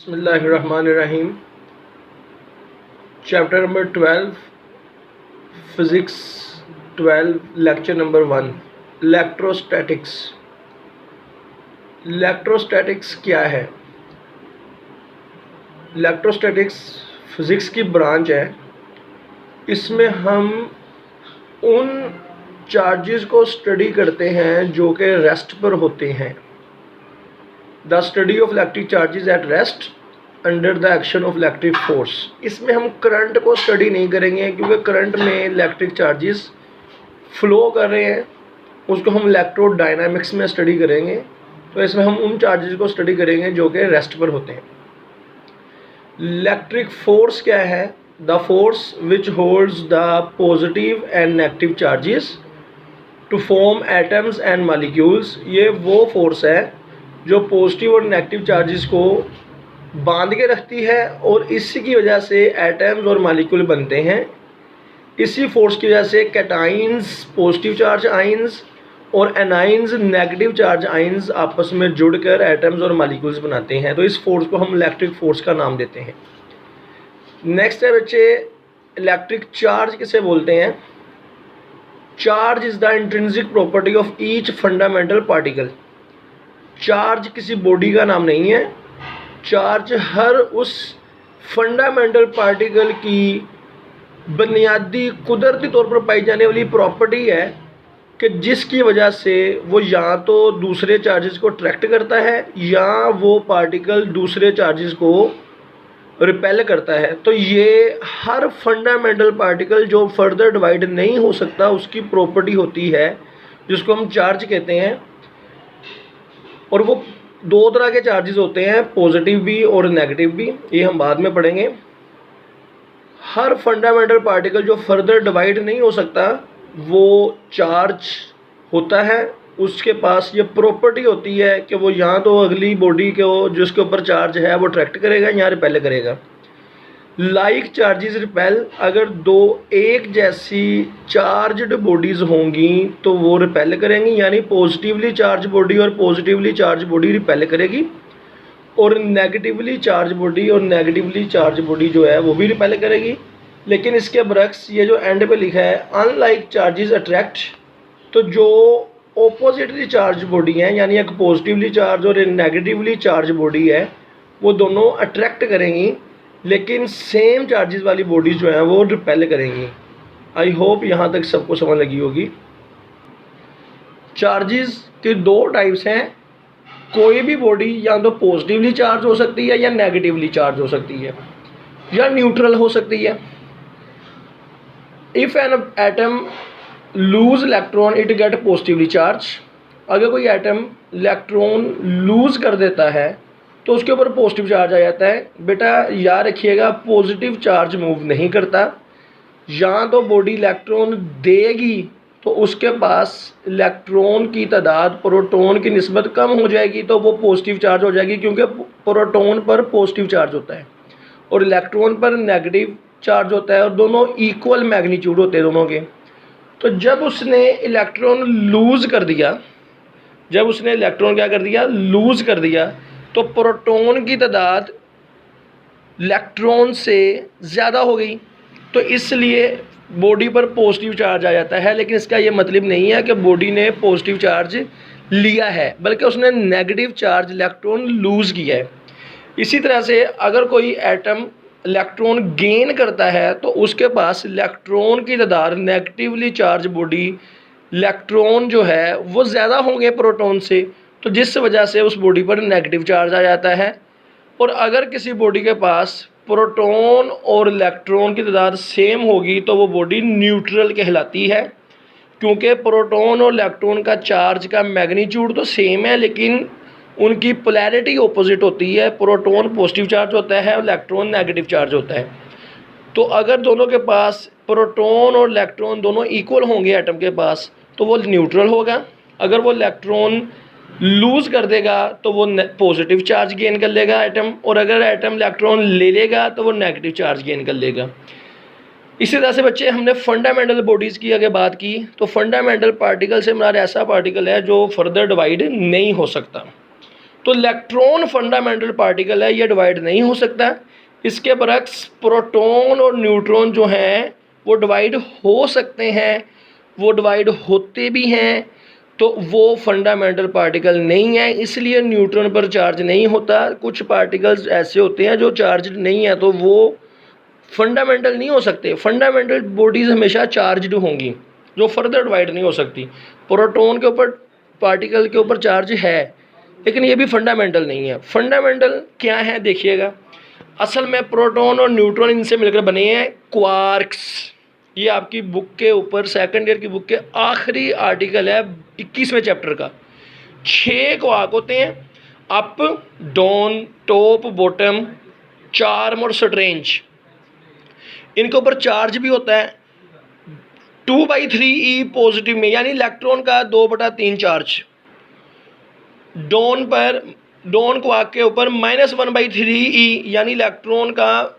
बिस्मिल्लाहिर्रहमानिर्रहीम। Chapter number 12 physics 12 lecture number 1 electrostatics. Electrostatics क्या है? इलेक्ट्रोस्टैटिक्स फिज़िक्स की ब्रांच है। इसमें हम उन चार्जेस को स्टडी करते हैं जो कि रेस्ट पर होते हैं। The study of electric charges at rest under the action of electric force. इसमें हम करंट को स्टडी नहीं करेंगे क्योंकि करंट में इलेक्ट्रिक चार्जेस फ्लो कर रहे हैं, उसको हम इलेक्ट्रोडायनामिक्स में स्टडी करेंगे। तो इसमें हम उन चार्जेस को स्टडी करेंगे जो कि रेस्ट पर होते हैं। इलेक्ट्रिक फोर्स क्या है? The force which holds the positive and negative charges to form atoms and molecules. ये वो फोर्स है जो पॉजिटिव और नेगेटिव चार्जेस को बांध के रखती है और इसी की वजह से एटम्स और मॉलिक्यूल बनते हैं। इसी फोर्स की वजह से कैटाइंस पॉजिटिव चार्ज आइंस और एनाइंस नेगेटिव चार्ज आइंस आपस में जुड़कर एटम्स और मॉलिक्यूल्स बनाते हैं। तो इस फोर्स को हम इलेक्ट्रिक फोर्स का नाम देते हैं। नेक्स्ट है बच्चे, इलेक्ट्रिक चार्ज किसे बोलते हैं? Charge is the intrinsic property of each fundamental particle. Charge किसी बॉडी का नाम नहीं है। चार्ज हर उस फंडामेंटल पार्टिकल की बुनियादी कुदरती तौर पर पाई जाने वाली प्रॉपर्टी है कि जिसकी वजह से वो या तो दूसरे चार्जेस को अट्रैक्ट करता है या वो पार्टिकल दूसरे चार्जेस को रिपेल करता है। तो ये हर फंडामेंटल पार्टिकल जो फर्दर डिवाइड नहीं हो सकता उसकी प्रॉपर्टी होती है, जिसको हम चार्ज कहते हैं। और वो दो तरह के चार्जेस होते हैं, पॉजिटिव भी और नेगेटिव भी। ये हम बाद में पढ़ेंगे। हर फंडामेंटल पार्टिकल जो फर्दर डिवाइड नहीं हो सकता वो चार्ज होता है। उसके पास ये प्रॉपर्टी होती है कि वो या तो अगली बॉडी को जिसके ऊपर चार्ज है वो अट्रैक्ट करेगा या रिपेल करेगा। लाइक चार्जेस रिपेल, अगर दो एक जैसी चार्ज्ड बॉडीज़ होंगी तो वो रिपेल करेंगी, यानी पॉजिटिवली चार्ज बॉडी और पॉजिटिवली चार्ज बॉडी रिपेल करेगी और नेगेटिवली चार्ज बॉडी और नेगेटिवली चार्ज बॉडी जो है वो भी रिपेल करेगी। लेकिन इसके बरक्स ये जो एंड पे लिखा है अनलाइक चार्जेस अट्रैक्ट, तो जो ऑपोजिटली चार्ज बॉडी है यानी एक पॉजिटिवली चार्ज और एक नेगेटिवली चार्ज बॉडी है वो दोनों अट्रैक्ट करेंगी, लेकिन सेम चार्जेस वाली बॉडीज जो हैं वो रिपेल करेंगी। आई होप यहाँ तक सबको समझ लगी होगी। चार्जेस के दो टाइप्स हैं। कोई भी बॉडी या तो पॉजिटिवली चार्ज हो सकती है या नेगेटिवली चार्ज हो सकती है या न्यूट्रल हो सकती है। If an atom loose electron it get positively charge. अगर कोई एटम इलेक्ट्रॉन लूज कर देता है तो उसके ऊपर पॉजिटिव चार्ज आ जाता है। बेटा याद रखिएगा, पॉजिटिव चार्ज मूव नहीं करता। या तो बॉडी इलेक्ट्रॉन देगी तो उसके पास इलेक्ट्रॉन की तादाद प्रोटॉन की निस्बत कम हो जाएगी तो वो पॉजिटिव चार्ज हो जाएगी, क्योंकि प्रोटॉन पर पॉजिटिव चार्ज होता है और इलेक्ट्रॉन पर नेगेटिव चार्ज होता है और दोनों इक्वल मैग्नीट्यूड होते हैं दोनों के। तो जब उसने इलेक्ट्रॉन लूज़ कर दिया, जब उसने इलेक्ट्रॉन क्या कर दिया, लूज़ कर दिया, तो प्रोटॉन की तादाद इलेक्ट्रॉन से ज़्यादा हो गई, तो इसलिए बॉडी पर पॉजिटिव चार्ज आ जाता है। लेकिन इसका ये मतलब नहीं है कि बॉडी ने पॉजिटिव चार्ज लिया है, बल्कि उसने नेगेटिव चार्ज इलेक्ट्रॉन लूज़ किया है। इसी तरह से अगर कोई एटम इलेक्ट्रॉन गेन करता है तो उसके पास इलेक्ट्रॉन की तादाद नेगेटिवली चार्ज बॉडी इलेक्ट्रॉन जो है वो ज़्यादा होंगे प्रोटॉन से, तो जिस वजह से उस बॉडी पर नेगेटिव चार्ज आ जाता है। और अगर किसी बॉडी के पास प्रोटॉन और इलेक्ट्रॉन की तादाद सेम होगी तो वो बॉडी न्यूट्रल कहलाती है, क्योंकि प्रोटॉन और इलेक्ट्रॉन का चार्ज का मैग्नीट्यूड तो सेम है लेकिन उनकी पोलैरिटी ऑपोजिट होती है। प्रोटॉन पॉजिटिव चार्ज होता है और इलेक्ट्रॉन नेगेटिव चार्ज होता है। तो अगर दोनों के पास प्रोटॉन और इलेक्ट्रॉन दोनों इक्वल होंगे एटम के पास तो वो न्यूट्रल होगा। अगर वो इलेक्ट्रॉन लूज़ कर देगा तो वो पॉजिटिव चार्ज गेन कर लेगा एटम, और अगर एटम इलेक्ट्रॉन ले लेगा तो वो नेगेटिव चार्ज गेन कर लेगा। इसी तरह से बच्चे हमने फंडामेंटल बॉडीज़ की अगर बात की तो फंडामेंटल पार्टिकल से हमारा ऐसा पार्टिकल है जो फर्दर डिवाइड नहीं हो सकता। तो इलेक्ट्रॉन फंडामेंटल पार्टिकल है, ये डिवाइड नहीं हो सकता। इसके बरक्स प्रोटॉन और न्यूट्रॉन जो हैं वो डिवाइड हो सकते हैं, वो डिवाइड होते भी हैं, तो वो फंडामेंटल पार्टिकल नहीं है, इसलिए न्यूट्रॉन पर चार्ज नहीं होता। कुछ पार्टिकल्स ऐसे होते हैं जो चार्ज नहीं है, तो वो फंडामेंटल नहीं हो सकते। फंडामेंटल बॉडीज़ हमेशा चार्जड होंगी, जो फर्दर डिवाइड नहीं हो सकती। प्रोटॉन के ऊपर, पार्टिकल के ऊपर चार्ज है, लेकिन ये भी फंडामेंटल नहीं है। फंडामेंटल क्या है देखिएगा, असल में प्रोटॉन और न्यूट्रॉन इनसे मिलकर बने हैं क्वार्क्स। ये आपकी बुक के ऊपर सेकंड ईयर की बुक के आखिरी आर्टिकल है 21वें चैप्टर का। 6 क्वार्क होते हैं, up, down, top, bottom, charm और स्ट्रेंज। इनके ऊपर चार्ज भी होता है 2/3 पॉजिटिव में, यानी इलेक्ट्रॉन का 2/3 चार्ज। डॉन क्वार्क के ऊपर -1/3 यानी इलेक्ट्रॉन का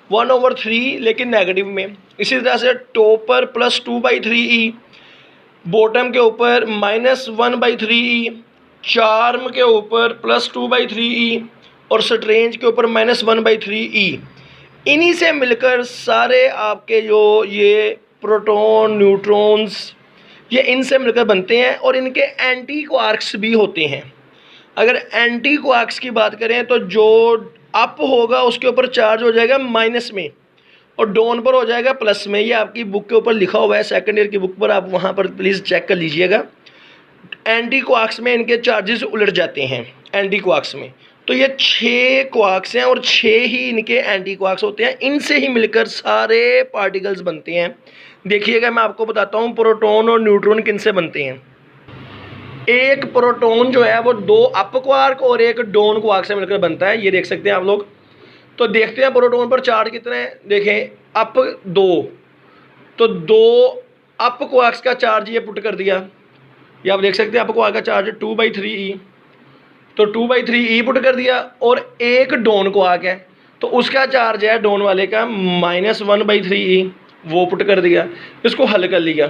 1/3 लेकिन नेगेटिव में। इसी तरह से टॉप पर +2/3, बॉटम के ऊपर -1/3, चार्म के ऊपर +2/3 और स्ट्रेंज के ऊपर -1/3। इन्हीं से मिलकर सारे आपके जो ये प्रोटॉन, न्यूट्रॉन्स, ये इनसे मिलकर बनते हैं। और इनके एंटी क्वार्क्स भी होते हैं। अगर एंटी क्वार्क्स की बात करें तो जो अप होगा उसके ऊपर चार्ज हो जाएगा माइनस में और डाउन पर हो जाएगा प्लस में। ये आपकी बुक के ऊपर लिखा हुआ है, सेकंड ईयर की बुक पर, आप वहाँ पर प्लीज़ चेक कर लीजिएगा। एंटी क्वार्क्स में इनके चार्जेस उलट जाते हैं एंटी क्वार्क्स में। तो ये 6 क्वार्क्स हैं और 6 ही इनके एंटी क्वार्क्स होते हैं। इनसे ही मिलकर सारे पार्टिकल्स बनते हैं। देखिएगा, मैं आपको बताता हूँ प्रोटॉन और न्यूट्रॉन किनसे बनते हैं। एक प्रोटॉन जो है वो 2 अप क्वार्क और एक डाउन क्वार्क से मिलकर बनता है, ये देख सकते हैं आप लोग। तो देखते हैं प्रोटॉन पर चार्ज कितने हैं। देखें, अप 2, तो 2 अप क्वार्क्स का चार्ज ये पुट कर दिया, ये आप देख सकते हैं। अप क्वार्क का चार्ज 2/3 तो 2/3 पुट कर दिया। और एक डाउन क्वार्क है तो उसका चार्ज है डाउन वाले का -1/3 वो पुट कर दिया। इसको हल कर लिया,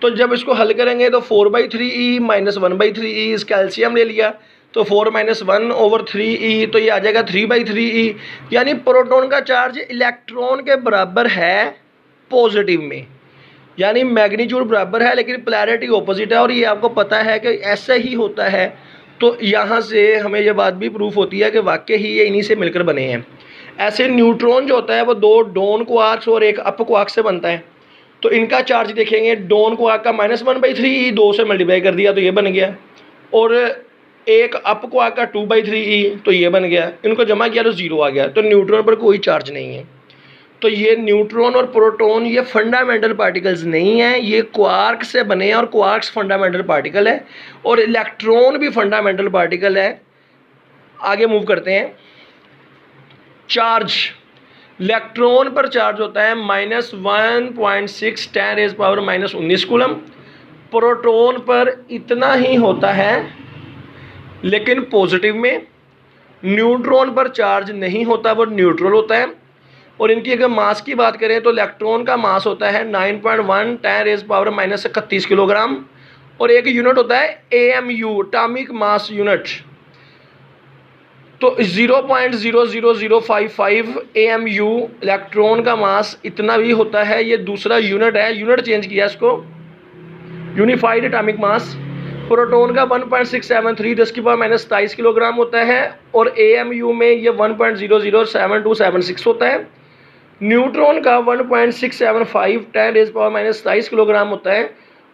तो जब इसको हल करेंगे तो 4/3 -1/3 इस कैल्शियम ले लिया, तो 4 - 1/3 तो ये आ जाएगा 3/3। यानी प्रोटॉन का चार्ज इलेक्ट्रॉन के बराबर है पॉजिटिव में, यानी मैग्नीट्यूड बराबर है लेकिन पोलैरिटी ऑपोजिट है। और ये आपको पता है कि ऐसा ही होता है। तो यहाँ से हमें ये बात भी प्रूफ होती है कि वाकई ही ये इन्हीं से मिलकर बने हैं। ऐसे न्यूट्रॉन जो होता है वो 2 डाउन क्वार्क्स और एक अप क्वार्क से बनता है। तो इनका चार्ज देखेंगे, डाउन क्वार्क का -1/3 2 से मल्टीप्लाई कर दिया तो ये बन गया, और एक अप क्वार्क का 2/3 तो ये बन गया। इनको जमा किया तो 0 आ गया। तो न्यूट्रॉन पर कोई चार्ज नहीं है। तो ये न्यूट्रॉन और प्रोटॉन ये फंडामेंटल पार्टिकल्स नहीं हैं, ये क्वार्क से बने हैं और क्वार्क्स फंडामेंटल पार्टिकल है और इलेक्ट्रॉन भी फंडामेंटल पार्टिकल है। आगे मूव करते हैं। चार्ज, इलेक्ट्रॉन पर चार्ज होता है -1.6 10⁻⁻19 कूलम। प्रोटॉन पर इतना ही होता है लेकिन पॉजिटिव में। न्यूट्रॉन पर चार्ज नहीं होता, वो न्यूट्रल होता है। और इनकी अगर मास की बात करें तो इलेक्ट्रॉन का मास होता है 9.1 10⁻31 किलोग्राम और एक यूनिट होता है AMU, एटॉमिक मास यूनिट। तो 0.00055 AMU इलेक्ट्रॉन का मास इतना भी होता है। ये दूसरा यूनिट है, यूनिट चेंज किया इसको, यूनिफाइड एटॉमिक मास। प्रोटॉन का 1.673 10⁻⁻27 किलोग्राम होता है और AMU में ये 1.007276 होता है। न्यूट्रॉन का 1.675 10⁻⁻27 किलोग्राम होता है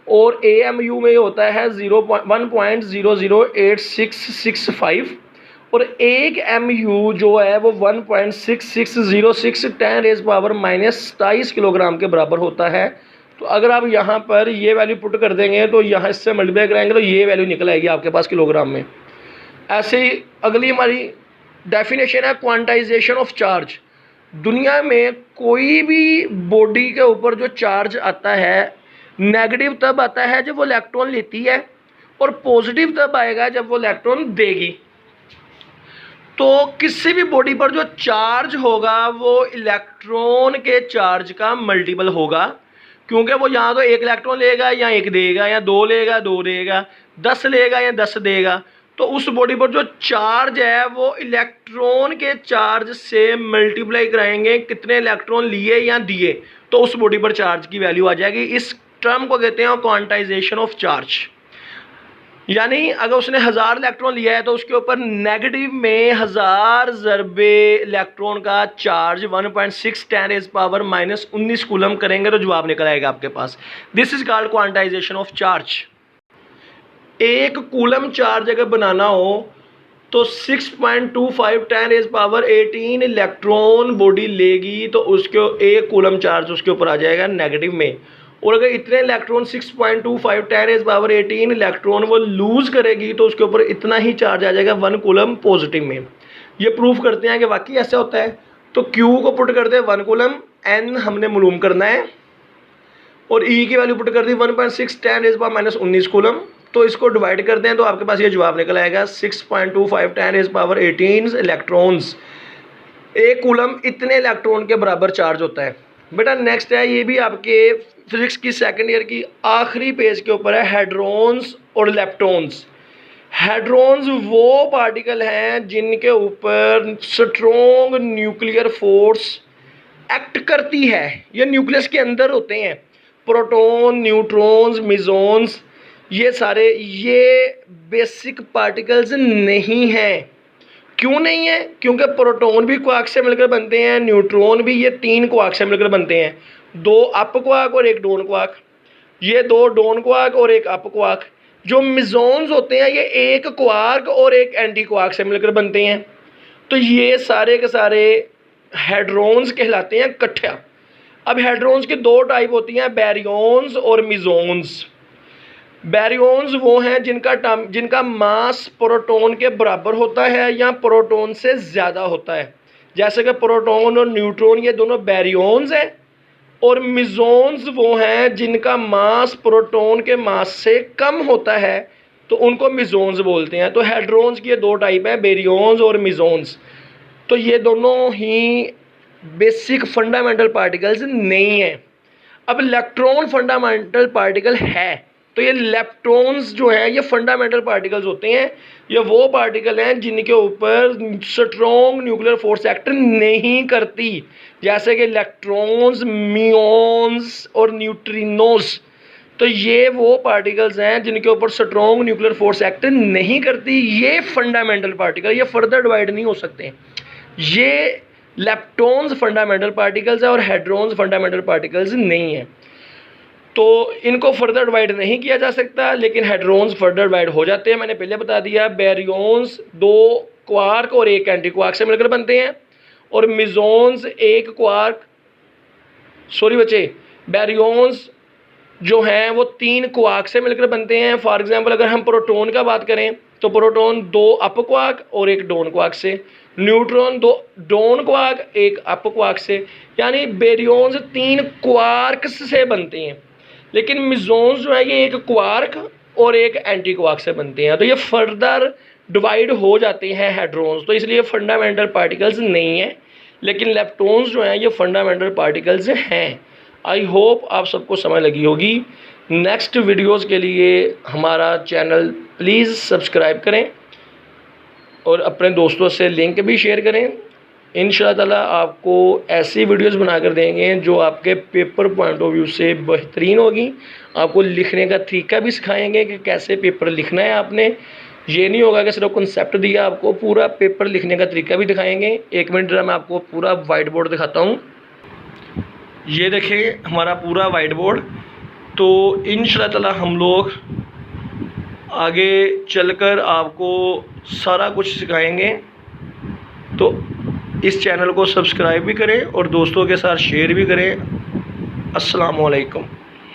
और AMU में होता है 1.008665 और एक MU जो है वो 1.6606 10⁻⁻27 किलोग्राम के बराबर होता है। तो अगर आप यहाँ पर ये वैल्यू पुट कर देंगे तो यहाँ इससे मल्टीप्लाई कराएंगे तो ये वैल्यू निकल आएगी आपके पास किलोग्राम में। ऐसे ही अगली हमारी डेफिनेशन है क्वांटाइजेशन ऑफ चार्ज। दुनिया में कोई भी बॉडी के ऊपर जो चार्ज आता है नेगेटिव तब आता है जब वो इलेक्ट्रॉन लेती है और पॉजिटिव तब आएगा जब वो इलेक्ट्रॉन देगी। तो किसी भी बॉडी पर जो चार्ज होगा वो इलेक्ट्रॉन के चार्ज का मल्टीपल होगा, क्योंकि वो यहाँ तो 1 इलेक्ट्रॉन लेगा या 1 देगा या 2 लेगा 2 देगा, 10 लेगा या 10 देगा। तो उस बॉडी पर जो चार्ज है वो इलेक्ट्रॉन के चार्ज से मल्टीप्लाई कराएंगे, कितने इलेक्ट्रॉन लिए या दिए, तो उस बॉडी पर चार्ज की वैल्यू आ जाएगी। इस टर्म को कहते हैं क्वांटाइजेशन ऑफ चार्ज। यानी अगर उसने 1000 इलेक्ट्रॉन लिया है तो उसके ऊपर नेगेटिव में 1000 ज़रबे इलेक्ट्रॉन का चार्ज 1.6 × 10⁻⁻19 कूलम करेंगे तो जवाब निकल आएगा आपके पास। This is called quantization of charge. एक कूलम चार्ज अगर बनाना हो तो 6.25 10⁻18 इलेक्ट्रॉन बॉडी लेगी तो उसके एक कूलम चार्ज उसके ऊपर आ जाएगा नेगेटिव में। और अगर इतने इलेक्ट्रॉन 6.25 10⁻18 इलेक्ट्रॉन वो लूज़ करेगी तो उसके ऊपर इतना ही चार्ज आ जाएगा 1 कूलम पॉजिटिव में। ये प्रूफ करते हैं कि वाकई ऐसा होता है। तो Q को पुट करते हैं 1 कूलम, N हमने मालूम करना है और E की वैल्यू पुट कर दी 1.6 10⁻⁻19 कूलम। तो इसको डिवाइड करते हैं तो आपके पास ये जवाब निकल आएगा 6.25 10⁻18 इलेक्ट्रॉन्स। एक कूलम इतने इलेक्ट्रॉन के बराबर चार्ज होता है। बेटा नेक्स्ट है, ये भी आपके फिजिक्स की सेकंड ईयर की आखिरी पेज के ऊपर है, हेड्रॉन्स और लेप्टॉन्स। हेड्रॉन्स वो पार्टिकल हैं जिनके ऊपर स्ट्रॉन्ग न्यूक्लियर फोर्स एक्ट करती है। ये न्यूक्लियस के अंदर होते हैं। प्रोटॉन, न्यूट्रॉन्स, मिजॉन्स, ये सारे ये बेसिक पार्टिकल्स नहीं हैं। क्यों नहीं है? क्योंकि प्रोटॉन भी क्वार्क से मिलकर बनते हैं, न्यूट्रॉन भी, ये 3 क्वार्क से मिलकर बनते हैं, 2 अप क्वार्क और 1 डाउन क्वार्क, ये 2 डाउन क्वार्क और 1 अप क्वार्क। जो मिजॉन्स होते हैं ये 1 क्वार्क और 1 एंटी क्वार्क से मिलकर बनते हैं। तो ये सारे के सारे हेड्रॉन्स कहलाते हैं इकट्ठा। अब हेड्रॉन्स की 2 टाइप होती हैं, बैरियॉन्स और मिजॉन्स। बैरियॉन्स वो हैं जिनका मास प्रोटॉन के बराबर होता है या प्रोटॉन से ज़्यादा होता है। जैसे कि प्रोटॉन और न्यूट्रॉन ये दोनों बैरियॉन्स हैं। और मिजॉन्स वो हैं जिनका मास प्रोटॉन के मास से कम होता है, तो उनको मिजॉन्स बोलते हैं। तो हेड्रॉन्स की ये 2 टाइप हैं, बैरियॉन्स और मिजॉन्स। तो ये दोनों ही बेसिक फंडामेंटल पार्टिकल्स नहीं हैं। अब इलेक्ट्रॉन फंडामेंटल पार्टिकल है, तो ये लेप्टॉन्स जो है ये फंडामेंटल पार्टिकल्स होते हैं। ये वो पार्टिकल हैं जिनके ऊपर स्ट्रॉन्ग न्यूक्लियर फोर्स एक्ट नहीं करती, जैसे कि इलेक्ट्रॉन्स, मियॉन्स और न्यूट्रिनोस। तो ये वो पार्टिकल्स हैं जिनके ऊपर स्ट्रॉन्ग न्यूक्लियर फोर्स एक्ट नहीं करती। ये फंडामेंटल पार्टिकल, ये फर्दर डिवाइड नहीं हो सकते। ये लेप्टॉन्स फंडामेंटल पार्टिकल्स है और हेड्रॉन्स फंडामेंटल पार्टिकल्स नहीं है। तो इनको फर्दर डिवाइड नहीं किया जा सकता, लेकिन हेड्रॉन्स फर्दर डिवाइड हो जाते हैं। मैंने पहले बता दिया, बैरियॉन्स 2 क्वार्क और 1 एंटी क्वार्क से मिलकर बनते हैं और मिजॉन्स 1 क्वार्क, सॉरी बच्चे, बैरियॉन्स जो हैं वो 3 क्वार्क से मिलकर बनते हैं। फॉर एग्जांपल अगर हम प्रोटॉन का बात करें तो प्रोटॉन 2 अप क्वार्क और 1 डाउन क्वार्क से, neutron 2 down quark 1 up quark से, यानी बैरियॉन्स 3 क्वार्क्स से बनते हैं। लेकिन मिजॉन्स जो है ये 1 क्वार्क और 1 एंटी क्वार्क से बनते हैं। तो ये फर्दर डिवाइड हो जाते हैं हेड्रॉन्स, तो इसलिए फंडामेंटल पार्टिकल्स नहीं है। लेकिन लेप्टॉन्स जो हैं ये फंडामेंटल पार्टिकल्स हैं। आई होप आप सबको समझ लगी होगी। नेक्स्ट वीडियोस के लिए हमारा चैनल प्लीज़ सब्सक्राइब करें और अपने दोस्तों से लिंक भी शेयर करें। इंशाअल्लाह ताला आपको ऐसी वीडियोस बनाकर देंगे जो आपके पेपर पॉइंट ऑफ व्यू से बेहतरीन होगी। आपको लिखने का तरीका भी सिखाएंगे कि कैसे पेपर लिखना है आपने। ये नहीं होगा कि सिर्फ कॉन्सेप्ट दिया, आपको पूरा पेपर लिखने का तरीका भी दिखाएंगे। 1 मिनट मैं आपको पूरा वाइट बोर्ड दिखाता हूँ। ये देखें हमारा पूरा वाइट बोर्ड। तो इंशाअल्लाह ताला हम लोग आगे चलकर आपको सारा कुछ सिखाएंगे। तो इस चैनल को सब्सक्राइब भी करें और दोस्तों के साथ शेयर भी करें। अस्सलाम वालेकुम।